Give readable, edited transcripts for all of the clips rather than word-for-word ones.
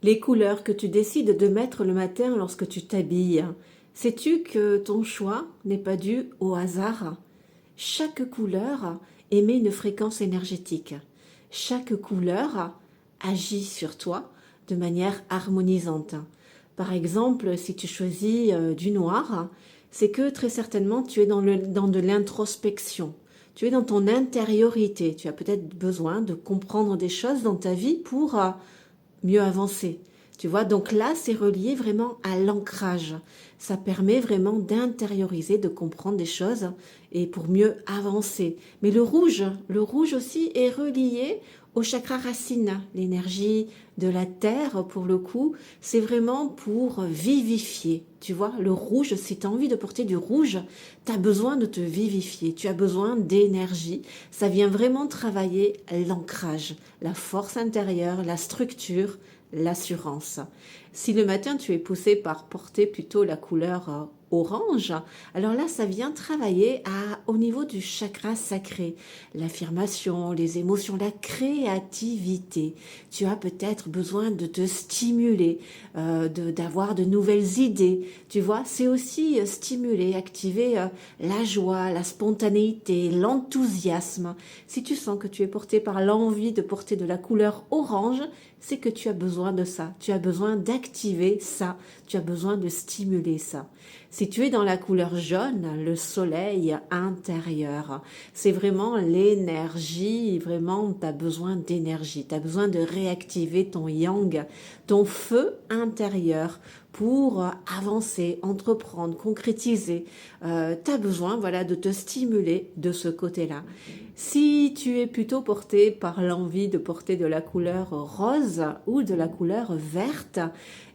Les couleurs que tu décides de mettre le matin lorsque tu t'habilles, sais-tu que ton choix n'est pas dû au hasard? Chaque couleur émet une fréquence énergétique. Chaque couleur agit sur toi de manière harmonisante. Par exemple, si tu choisis du noir, c'est que très certainement tu es dans de l'introspection. Tu es dans ton intériorité. Tu as peut-être besoin de comprendre des choses dans ta vie pour mieux avancer. Tu vois, donc là, c'est relié vraiment à l'ancrage. Ça permet vraiment d'intérioriser, de comprendre des choses et pour mieux avancer. Mais le rouge aussi est relié au chakra racine, l'énergie de la terre pour le coup, c'est vraiment pour vivifier. Tu vois, le rouge, si tu as envie de porter du rouge, tu as besoin de te vivifier, tu as besoin d'énergie. Ça vient vraiment travailler l'ancrage, la force intérieure, la structure, l'assurance. Si le matin tu es poussé par porter plutôt la couleur orange, alors là ça vient travailler au niveau du chakra sacré, l'affirmation, les émotions, la créativité. Tu as peut-être besoin de te stimuler, d'avoir de nouvelles idées. Tu vois, c'est aussi stimuler, activer la joie, la spontanéité, l'enthousiasme. Si tu sens que tu es porté par l'envie de porter de la couleur orange, c'est que tu as besoin de ça, tu as besoin d'activer ça, tu as besoin de stimuler ça. Si tu es dans la couleur jaune, le soleil intérieur, c'est vraiment l'énergie, vraiment tu as besoin d'énergie, tu as besoin de réactiver ton yang, ton feu intérieur pour avancer, entreprendre, concrétiser. Tu as besoin voilà, de te stimuler de ce côté-là. Si tu es plutôt porté par l'envie de porter de la couleur rose ou de la couleur verte,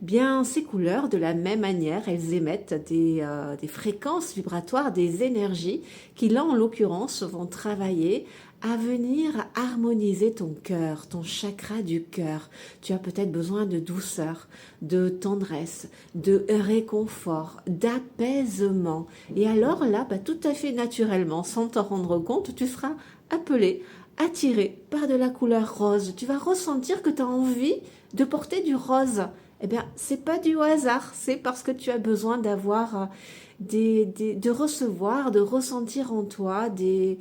bien ces couleurs, de la même manière, elles émettent des fréquences vibratoires, des énergies qui là, en l'occurrence, vont travailler à venir harmoniser ton cœur, ton chakra du cœur. Tu as peut-être besoin de douceur, de tendresse, de réconfort, d'apaisement. Et alors là, tout à fait naturellement, sans t'en rendre compte, tu seras appelé, attiré par de la couleur rose. Tu vas ressentir que tu as envie de porter du rose. Eh bien, c'est pas du hasard, c'est parce que tu as besoin d'avoir de recevoir, de ressentir en toi des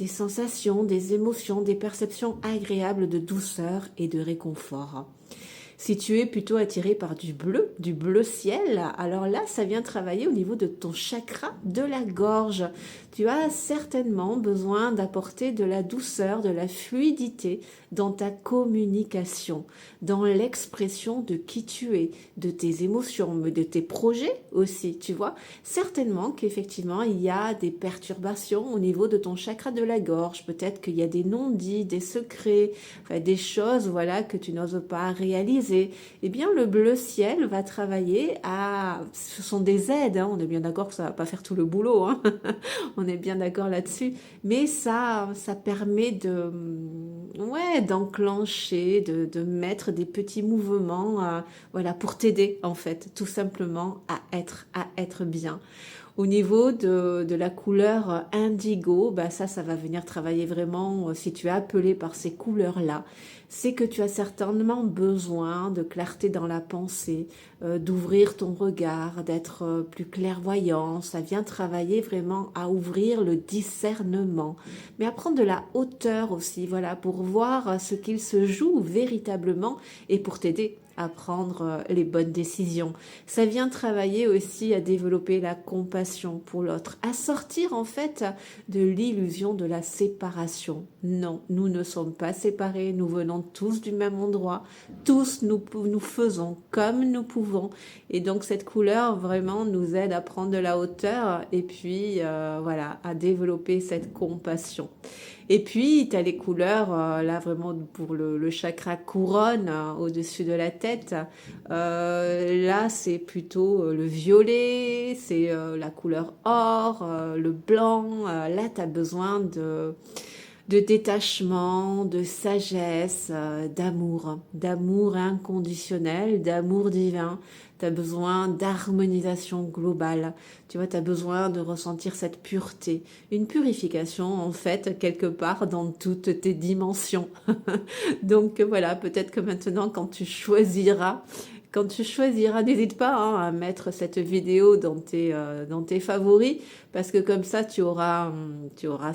sensations, des émotions, des perceptions agréables de douceur et de réconfort. Si tu es plutôt attiré par du bleu ciel, alors là, ça vient travailler au niveau de ton chakra de la gorge. Tu as certainement besoin d'apporter de la douceur, de la fluidité dans ta communication, dans l'expression de qui tu es, de tes émotions, mais de tes projets aussi, tu vois. Certainement qu'effectivement, il y a des perturbations au niveau de ton chakra de la gorge. Peut-être qu'il y a des non-dits, des secrets, enfin, des choses voilà, que tu n'oses pas réaliser. Eh bien, le bleu ciel va travailler à... Ce sont des aides, hein. On est bien d'accord que ça ne va pas faire tout le boulot, hein. On est bien d'accord là-dessus. Mais ça permet ouais, d'enclencher, mettre des petits mouvements voilà, pour t'aider, en fait, tout simplement à être bien. Au niveau de la couleur indigo, ça va venir travailler vraiment, si tu es appelé par ces couleurs-là, c'est que tu as certainement besoin de clarté dans la pensée, d'ouvrir ton regard, d'être plus clairvoyant. Ça vient travailler vraiment à ouvrir le discernement, mais à prendre de la hauteur aussi, voilà, pour voir ce qu'il se joue véritablement et pour t'aider à prendre les bonnes décisions. Ça vient travailler aussi à développer la compassion pour l'autre, à sortir en fait de l'illusion de la séparation. Non, nous ne sommes pas séparés, nous venons tous du même endroit, tous nous faisons comme nous pouvons. Et donc cette couleur vraiment nous aide à prendre de la hauteur et puis voilà, à développer cette compassion. Et puis, tu as les couleurs, là vraiment pour le chakra couronne au-dessus de la tête. Là, c'est plutôt le violet, c'est la couleur or, le blanc. Là, tu as besoin de détachement, de sagesse, d'amour inconditionnel, d'amour divin. Tu as besoin d'harmonisation globale. Tu vois, tu as besoin de ressentir cette pureté. Une purification, en fait, quelque part dans toutes tes dimensions. Donc voilà, peut-être que maintenant, quand tu choisiras, n'hésite pas hein, à mettre cette vidéo dans tes favoris, parce que comme ça, tu auras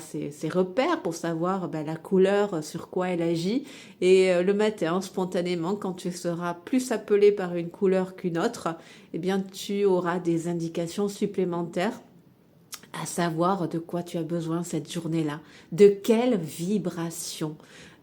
ces repères pour savoir ben, la couleur, sur quoi elle agit. Et le matin, spontanément, quand tu seras plus appelé par une couleur qu'une autre, eh bien, tu auras des indications supplémentaires à savoir de quoi tu as besoin cette journée-là, de quelle vibration.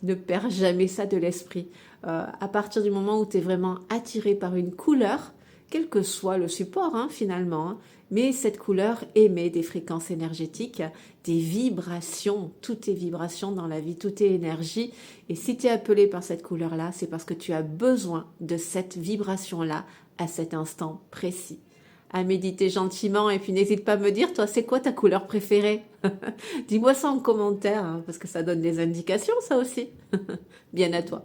Ne perds jamais ça de l'esprit. À partir du moment où tu es vraiment attiré par une couleur, quel que soit le support finalement, hein, mais cette couleur émet des fréquences énergétiques, des vibrations, tout est vibration dans la vie, tout est énergie. Et si tu es appelé par cette couleur-là, c'est parce que tu as besoin de cette vibration-là à cet instant précis. À méditer gentiment et puis n'hésite pas à me dire, toi, c'est quoi ta couleur préférée? Dis-moi ça en commentaire, hein, parce que ça donne des indications, ça aussi. Bien à toi.